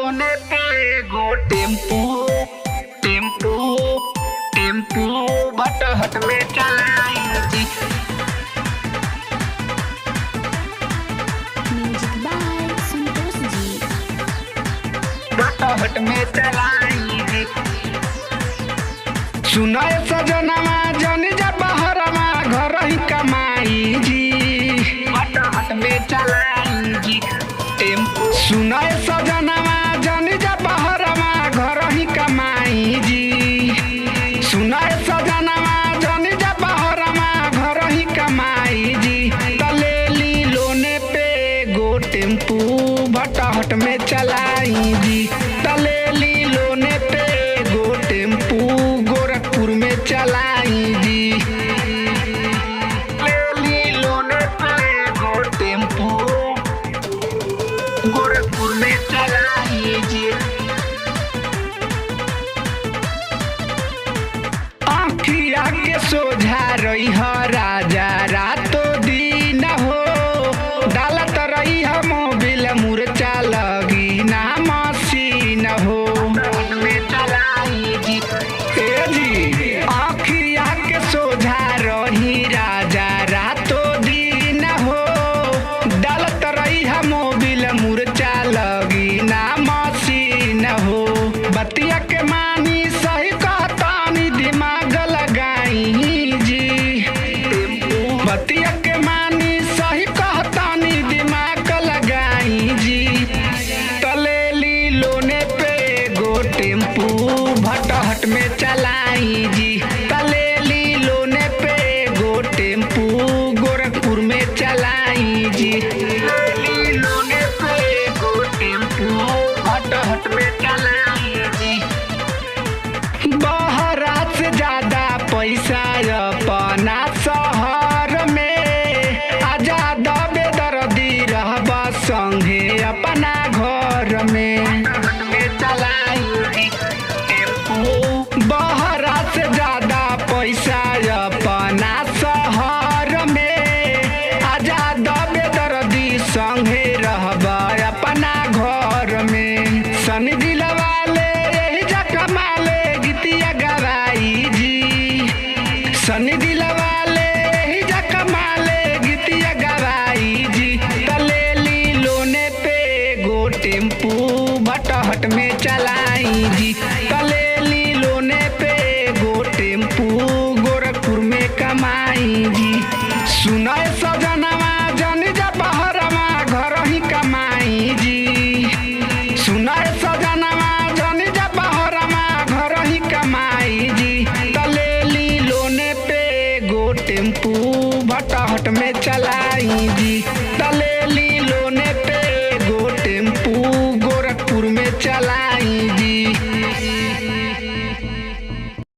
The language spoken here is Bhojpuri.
लोने पे एगो टेम्पू टेम्पू टेम्पू भटहट में चलाई जी। Music by Santosh ji. भटहट में चलाई जी। सुनाए सजनमा जन जा बहरमा घर ही कमाई जी। भटहट में चलाई जी टेम्पू। सुनाए सजनमा जन जा बहरमा घर ही कमाई जी। सुनाए सजनमा जन जा बहरमा घर ही कमाई जी। तलेली लोने पे एगो टेम्पू भटहट में चलाई जी। तलेली लोने पे एगो टेम्पू गोरखपुर में चलाई जी। लेली लोने पे एगो टेम्पू गोरखपुर में चलाई जी। आँखिया के सोझा रही है राजा रातो दिन हो। डालत रही है मोबिल मुर्चा लगी ना मशीन हो। में चलाई जी ए जी। आँखिया के सोझा रही राजा रातो दिन हो। डालत रही है मोबिल मुर्चा लगी ना मशीन हो। बतिया के मानी सही कहतानी दिमाग लगाई जी। बतिया के मानी सही कहतानी दिमाग लगाई जी। तलेली लोने पे एगो टेम्पू भटहट में चलाई जी। तलेली लोने पे एगो टेम्पू गोरखपुर में चलाई जी। तलेली लोने पे एगो टेम्पू भटहट में चलाई जी। बहरा से ज्यादा पैसा अपना शहर में आजाद बेदर्दी रहबा संगे अपना घर में चलाई टेम्पू। बहरा से ज्यादा पैसा अपना शहर में आजाद बेदर्दी संगे रहबा अपना घर में। सनी दिलवा ले यही जा कमाले गीतिया गवाई जी। सनी दिलवा ले यही जा कमाले गीतिया गवाई जी। तलेली लोने पे एगो टेम्पू भटहट में चलाई जी। तलेली लोने पे एगो टेम्पू गोरखपुर में कमाई जी। सुनाए सजनवा जन जा बहरमा घर ही कमाई जी। सुनाए सजनवा जन जा बहरमा घर ही कमाई जी। तलेली लोने पे एगो टेम्पू भटहट में चलाई जी। तलेली लोने पे